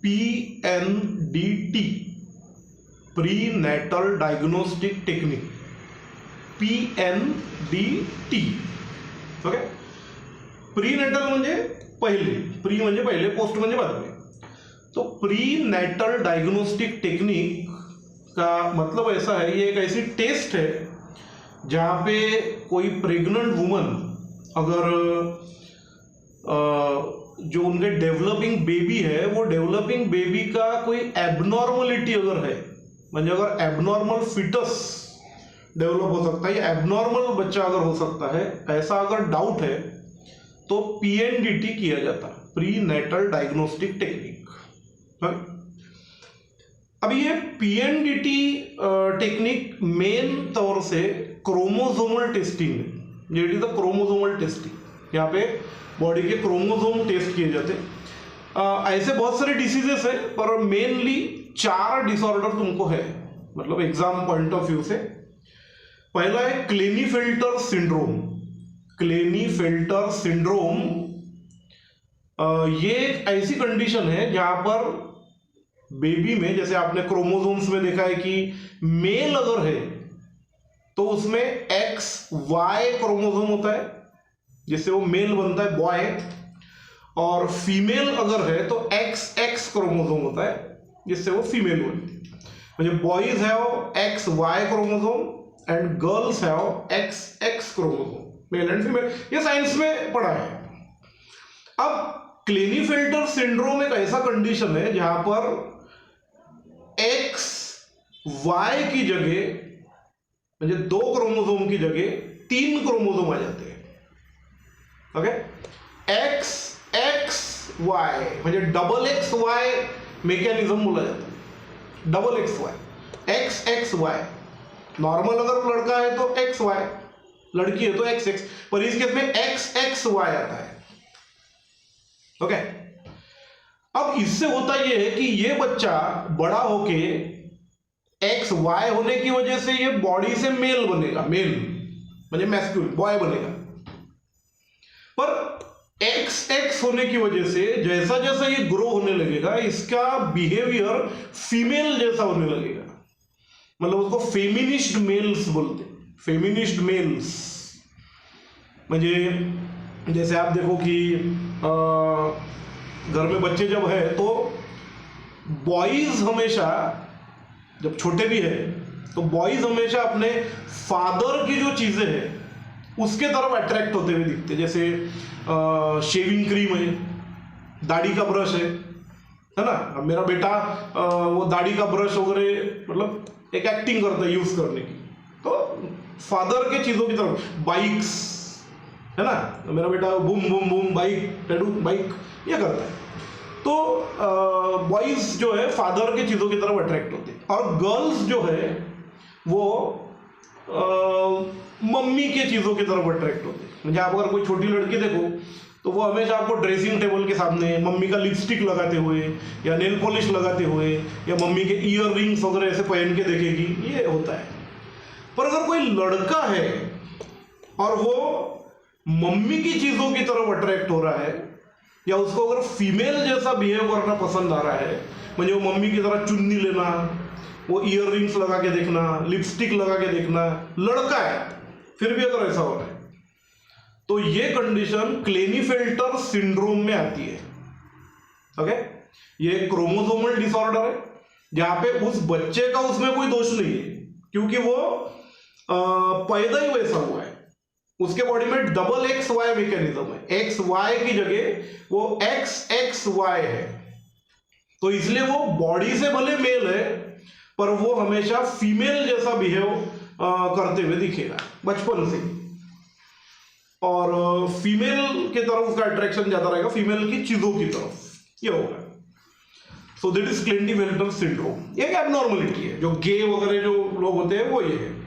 PNDT, prenatal diagnostic technique, PNDT. Okay. Prenatal म्हणजे पहिले, pre म्हणजे पहिले, पोस्ट म्हणजे बाद में. तो प्री नेटल डायग्नोस्टिक टेक्निक का मतलब ऐसा है, ये एक ऐसी टेस्ट है जहाँ पे कोई प्रेग्नेंट वुमन अगर जो उनके डेवलपिंग बेबी है, वो डेवलपिंग बेबी का कोई एबनॉर्मलिटी अगर है, म्हणजे अगर एबनॉर्मल फिटस डेवलप हो सकता है या एबनॉर्मल बच्चा अगर हो सकता है, ऐसा अगर डाउट है तो PNDT किया जाता, प्री नेटल डायग्नोस्टिक टेक्निक. अब ये PNDT टेक्निक मेन तौर से क्रोमोसोमल टेस्टिंग है. It is the chromosomal testing. यहाँ पे बॉडी के क्रोमोसोम टेस्ट किए जाते. ऐसे बहुत सारे डिसीजेस है, पर मेनली 4 डिसऑर्डर तुमको है, मतलब एग्जाम पॉइंट ऑफ व्यू से. पहला है क्लेनीफेल्टर सिंड्रोम. क्लेनीफेल्टर सिंड्रोम ये एक ऐसी कंडीशन है जहां पर बेबी में, जैसे आपने क्रोमोसोम्स में देखा है कि मेल अगर है तो उसमें XY क्रोमोसोम होता है जिससे वो मेल बनता है बॉय, और फीमेल अगर है तो XX क्रोमोसोम होता है जिससे वो फीमेल बनती है. म्हणजे boys have XY chromosome and girls have XX chromosome, male and female. ये साइंस में पढ़ा है. अब क्लेनीफेल्टर सिंड्रोम एक ऐसा कंडीशन है जहां पर XY की जगह, म्हणजे 2 क्रोमोसोम की जगह 3 क्रोमोसोम आ जाते हैं. ओके. XXY म्हणजे डबल XY मेकॅनिझम बोला जाता है. Double XY, XXY. नॉर्मल अगर लड़का है तो XY, लड़की है तो XX, पर इस केस में XXY आता है. ओके. अब इससे होता यह है कि ये बच्चा बड़ा होके XY होने की वजह से ये बॉडी से मेल बनेगा, मेल म्हणजे मैस्कुलिन बॉय बनेगा, पर XX होने की वजह से जैसा जैसा ये ग्रो होने लगेगा इसका बिहेवियर फीमेल जैसा होने लगेगा. मतलब उसको फेमिनिस्ट मेल्स बोलते. फेमिनिस्ट मेल्स म्हणजे जैसे आप देखो कि घर में बच्चे जब है तो बॉयज हमेशा, जब छोटे भी है तो बॉयज हमेशा अपने फादर की जो चीजें हैं उसके तरफ अट्रैक्ट होते हुए दिखते. जैसे शेविंग क्रीम है, दाढ़ी का ब्रश है ना. अब मेरा बेटा वो दाढ़ी का ब्रश वगैरह मतलब एक एक्टिंग करता है यूज करने की, तो फादर के चीजों की तरफ. बाइक्स है ना, मेरा बेटा बूम बूम बूम बाइक, टेडू बाइक ये करता है. तो बॉयज जो है फादर के चीजों की तरफ अट्रैक्ट होते हैं, और गर्ल्स जो है वो मम्मी के चीजों की तरफ अट्रैक्ट होते हैं. म्हणजे आप अगर कोई छोटी लड़की देखो तो वो हमेशा आपको ड्रेसिंग टेबल के सामने मम्मी का लिपस्टिक लगाते हुए या नेल पॉलिश लगाते हुए या मम्मी के ईयर रिंग्स वगैरह ऐसे पहन के देखेगी, ये होता है. पर अगर कोई लड़का है और वो मम्मी की चीजों की तरफ अट्रैक्ट हो रहा है, या उसको अगर फीमेल जैसा बिहेव करना पसंद आ रहा है, म्हणजे वो मम्मी की तरह चुन्नी लेना, वो ईयर रिंग्स लगा के देखना, लिपस्टिक लगा के देखना, लड़का है फिर भी अगर ऐसा हो रहा है, तो ये कंडीशन क्लेनीफेल्टर सिंड्रोम में आती है. ओके. ये क्रोमोसोमल डिसऑर्डर है जहां पे उस बच्चे का उसमें कोई दोष नहीं है, क्योंकि वो पैदा ही वैसा हुआ है. उसके बॉडी में डबल XY मैकेनिज्म है. XY की जगह वो XXY है, तो इसलिए वो बॉडी से भले मेल है पर वो हमेशा फीमेल जैसा बिहेव करते हुए दिखेगा बचपन से, और फीमेल की तरफ उसका अट्रैक्शन ज्यादा रहेगा, फीमेल की चीजों की तरफ ये होगा. So that is Klinefelter syndrome. ये एक एबनॉर्मलिटी है, जो गे वगैरह जो लोग होते हैं वो ये है.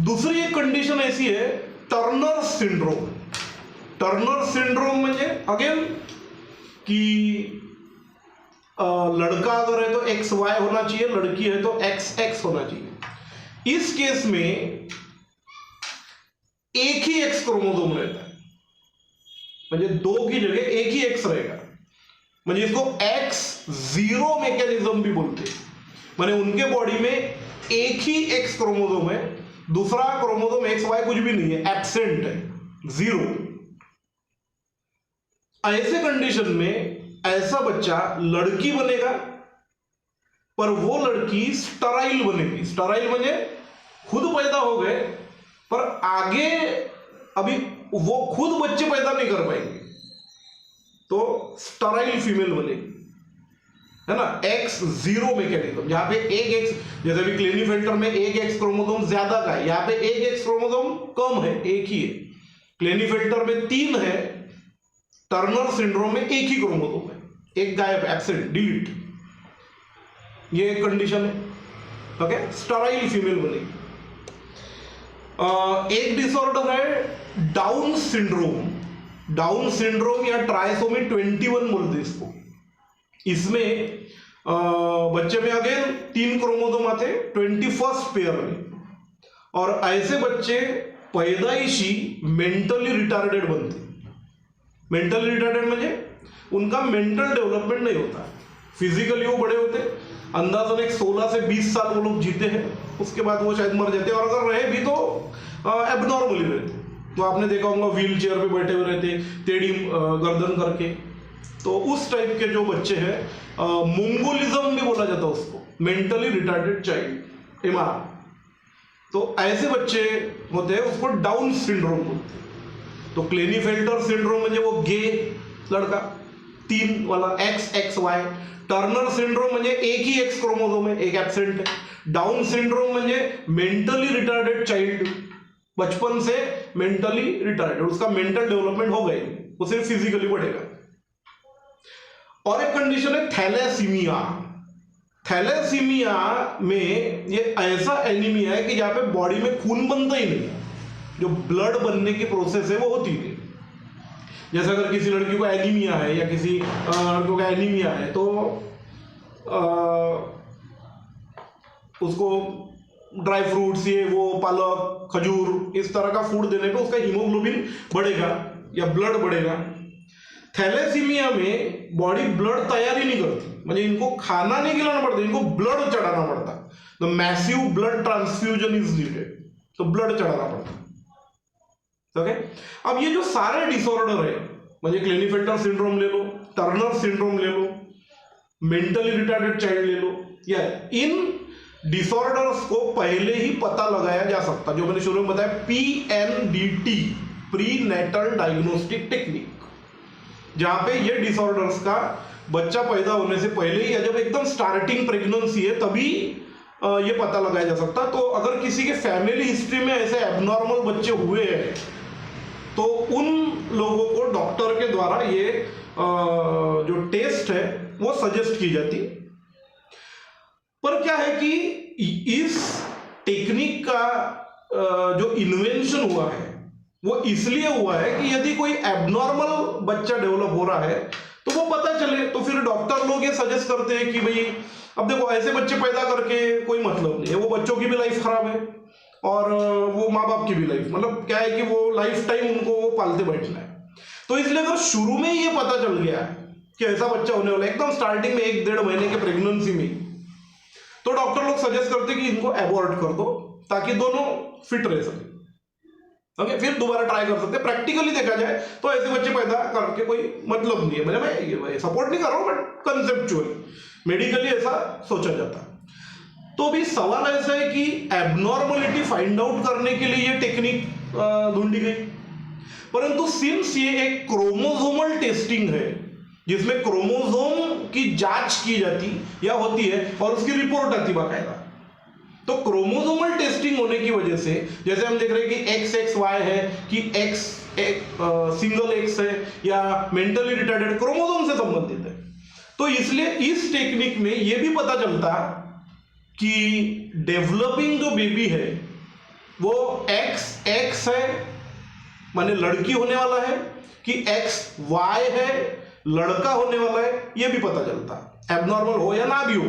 दूसरी एक कंडीशन ऐसी है टर्नर सिंड्रोम. टर्नर सिंड्रोम म्हणजे अगेन कि लड़का अगर है तो XY होना चाहिए, लड़की है तो XX होना चाहिए. इस केस में एक ही X क्रोमोसोम रहता है, म्हणजे 2 की जगह एक ही X रहेगा. म्हणजे इसको X0 मैकेनिज्म भी बोलते हैं। माने उनके बॉडी में एक ही एक्स क्रोमोसोम है, दूसरा क्रोमोसोम एक्स वाई कुछ भी नहीं है, एब्सेंट है, जीरो। ऐसे कंडीशन में ऐसा बच्चा लड़की बनेगा, पर वो लड़की स्टराइल बनेगी। स्टराइल म्हणजे खुद पैदा हो गए पर आगे अभी वो खुद बच्चे पैदा नहीं कर पाएंगे, तो स्टराइल फीमेल बनेगी, है ना। X0 मैकेनिज्म, जहां पे एक एक्स, जैसे अभी क्लेनीफेल्टर में एक एक्स क्रोमोसोम ज्यादा का है, यहां पे एक एक्स क्रोमोसोम कम है, एक ही है। क्लेनीफेल्टर में 3 है, टर्नर सिंड्रोम में एक ही क्रोमोसोम है, एक गायब, एब्सेंट, डिलीट। ये एक कंडीशन है, ओके। स्टराइल फीमेल बनेगी। एक डिसऑर्डर है डाउन सिंड्रोम। डाउन सिंड्रोम या ट्राइसोमी 21 बोलते इसको। इसमें बच्चे में अगेन 3 क्रोमोसोम आते, 21st पेयर में, और ऐसे बच्चे पैदाइशी मेंटली रिटार्डेड बनते। मेंटली रिटार्डेड म्हणजे उनका मेंटल डेवलपमेंट नहीं होता, फिजिकली वो बड़े होते, अंदाजन एक 16 से 20 साल वो लोग जीते हैं, उसके बाद वो शायद मर जाते हैं, और अगर रहे भी तो एबनॉर्मली रहते। तो आपने देखा होगा व्हील चेयर पे बैठे हुए रहते, टेढ़ी गर्दन करके। तो उस टाइप के जो बच्चे हैं, मोंगोलिज्म भी बोला जाता है उसको, मेंटली रिटार्डेड चाइल्ड, एमआर। तो ऐसे बच्चे होते हैं, उसको डाउन सिंड्रोम बोलते हैं। तो क्लेनीफेल्टर सिंड्रोम म्हणजे वो गे लड़का 3 वाला XXY। टर्नर सिंड्रोम म्हणजे एक ही एक्स क्रोमोसोम है, एक एब्सेंट है। डाउन सिंड्रोम म्हणजे मेंटली रिटार्डेड चाइल्ड, बचपन से मेंटली रिटार्डेड, उसका मेंटल डेवलपमेंट हो गई, वो सिर्फ फिजिकली बढ़ेगा। और एक कंडीशन है थैलेसीमिया। थैलेसीमिया में ये ऐसा एनीमिया है कि जहां पे बॉडी में खून बनता ही नहीं, जो ब्लड बनने की प्रोसेस है वो होती नहीं। जैसे अगर किसी लड़की को एनीमिया है या किसी लड़कों का एनीमिया है, तो उसको ड्राई फ्रूट्स, ये वो, पालक, खजूर, इस तरह का फूड देने पे उसका हीमोग्लोबिन बढ़ेगा या ब्लड बढ़ेगा। थैलेसीमिया में बॉडी ब्लड तैयार ही नहीं करती, म्हणजे इनको खाना नहीं खिलाना पड़ता, इनको ब्लड चढ़ाना पड़ता। तो massive blood transfusion is needed, तो ब्लड चढ़ाना पड़ता। ओके। अब ये जो सारे डिसऑर्डर है, म्हणजे क्लेनीफेल्टर सिंड्रोम ले लो, टर्नर सिंड्रोम ले लो, मेंटली रिटार्डेड चाइल्ड ले लो, या इन डिसऑर्डर्स को पहले ही पता लगाया जा सकता, जो मैंने शुरू में बताया, PNDT, prenatal diagnostic technique, जहां पे ये डिसऑर्डर्स का बच्चा पैदा होने से पहले ही, या जब एकदम स्टार्टिंग प्रेगनेंसी है तभी ये पता लगाया जा सकता। तो अगर किसी के फैमिली हिस्ट्री में ऐसे एबनॉर्मल बच्चे हुए हैं, तो उन लोगों को डॉक्टर के द्वारा ये जो टेस्ट है वो सजेस्ट की जाती। पर क्या है कि इस टेक्निक का जो इन्वेंशन हुआ है वो इसलिए हुआ है कि यदि कोई एबनॉर्मल बच्चा डेवलप हो रहा है तो वो पता चले, तो फिर डॉक्टर लोग ये सजेस्ट करते हैं कि भाई अब देखो ऐसे बच्चे पैदा करके कोई मतलब नहीं है, वो बच्चों की भी लाइफ खराब है और वो माँ बाप की भी लाइफ, मतलब क्या है कि वो लाइफ टाइम उनको वो पालते बैठना है। तो इसलिए अगर शुरू में ही ये पता चल गया है कि ऐसा बच्चा होने वाला है, एकदम स्टार्टिंग में 1-1.5 महीने के प्रेगनेंसी में, तो डॉक्टर लोग सजेस्ट करते कि इनको अबॉर्ट कर दो ताकि दोनों फिट रह सके। ओके, फिर दोबारा ट्राई कर सकते हैं। प्रैक्टिकली देखा जाए तो ऐसे बच्चे पैदा करके कोई मतलब नहीं है, मतलब मैं सपोर्ट नहीं कर रहा हूं, बट कंसेप्चुअल मेडिकली ऐसा सोचा जाता है। तो भी सवाल ऐसा है कि एबनॉर्मलिटी फाइंड आउट करने के लिए ये टेक्निक ढूंढी गई, परंतु सिंस ये एक क्रोमोसोमल टेस्टिंग है जिसमें क्रोमोसोम की जांच की जाती या होती है और उसकी रिपोर्ट आती बाकायदा, तो क्रोमोसोमल टेस्टिंग होने की वजह से, जैसे हम देख रहे हैं कि XXY है कि X सिंगल X है या मेंटली रिटार्डेड, क्रोमोसोम से संबंधित है। तो इसलिए इस टेक्निक में यह भी पता चलता कि डेवलपिंग जो बेबी है वो XX है, माने लड़की होने वाला है, कि XY है, लड़का होने वाला है, यह भी पता चलता, एबनॉर्मल हो या ना भी हो।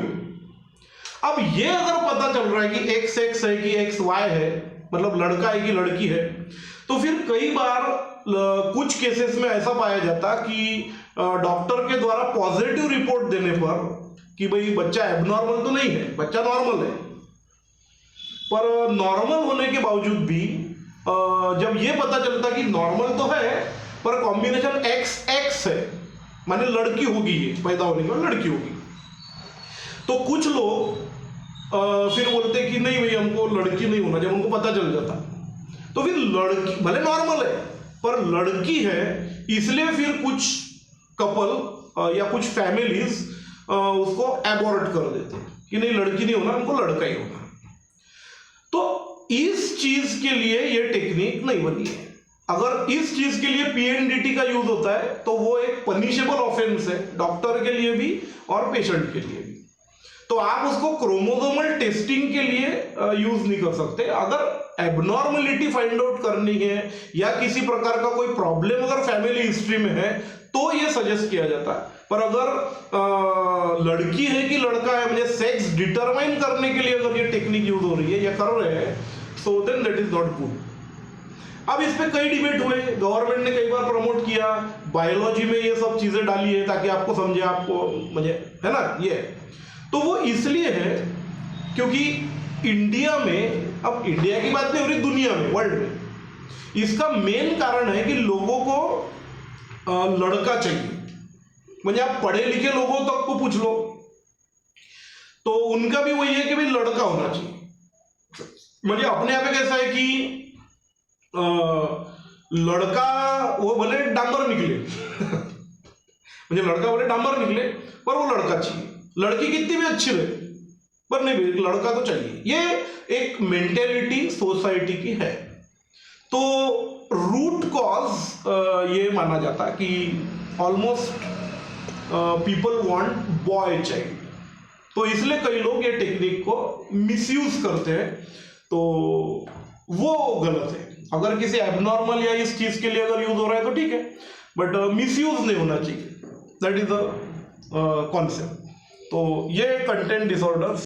अब ये अगर पता चल रहा है कि XX है कि XY है, मतलब लड़का है कि लड़की है, तो फिर कई बार कुछ केसेस में ऐसा पाया जाता कि डॉक्टर के द्वारा पॉजिटिव रिपोर्ट देने पर कि भाई बच्चा एबनॉर्मल तो नहीं है, बच्चा नॉर्मल है, पर नॉर्मल होने के बावजूद भी जब ये पता चलता कि नॉर्मल तो है पर कॉम्बिनेशन XX है, माने लड़की होगी, ये पैदा होने के बाद लड़की होगी, तो कुछ लोग फिर बोलते कि नहीं भाई हमको लड़की नहीं होना, जब उनको पता चल जाता तो फिर लड़की भले नॉर्मल है पर लड़की है, इसलिए फिर कुछ कपल या कुछ फैमिलीज उसको एबॉर्ट कर देते कि नहीं लड़की नहीं होना, हमको लड़का ही होना। तो इस चीज के लिए ये टेक्निक नहीं बनी है। अगर इस चीज के लिए PNDT का यूज होता है तो वो एक पनिशेबल ऑफेंस है, डॉक्टर के लिए भी और पेशेंट के लिए भी। तो आप उसको क्रोमोसोमल टेस्टिंग के लिए यूज नहीं कर सकते। अगर एबनॉर्मलिटी फाइंड आउट करनी है या किसी प्रकार का कोई प्रॉब्लम अगर फैमिली हिस्ट्री में है तो ये सजेस्ट किया जाता है। पर अगर लड़की है कि लड़का है, मुझे सेक्स डिटरमाइन करने के लिए अगर ये टेक्निक यूज हो रही है या कर रहे हैं, so then that is not good. अब इस पे कई डिबेट हुए, गवर्नमेंट ने कई बार प्रमोट किया, बायोलॉजी में ये सब चीजें डाली है ताकि आपको समझे, आपको मुझे है ना ये। तो वो इसलिए है क्योंकि इंडिया में, अब इंडिया की बात नहीं हो रही, दुनिया में, वर्ल्ड में, इसका मेन कारण है कि लोगों को लड़का चाहिए। मुझे आप पढ़े लिखे लोगों तक को पूछ लो तो उनका भी वही है कि भाई लड़का होना चाहिए। मुझे अपने यहाँ पे कैसा है कि लड़का वो भले डांबर निकले मुझे लड़का भले डांबर निकले पर वो लड़का चाहिए, लड़की कितनी भी अच्छी रहे पर नहीं भाई लड़का तो चाहिए। ये एक मेंटेलिटी सोसाइटी की है। तो रूट कॉज ये माना जाता है कि almost people want boy child, तो इसलिए कई लोग ये टेक्निक को मिसयूज करते हैं, तो वो गलत है। अगर किसी एबनॉर्मल या इस चीज के लिए अगर यूज हो रहा है तो ठीक है, बट मिसयूज नहीं होना चाहिए, दैट इज द कॉन्सेप्ट। तो ये कंटेंट डिसऑर्डर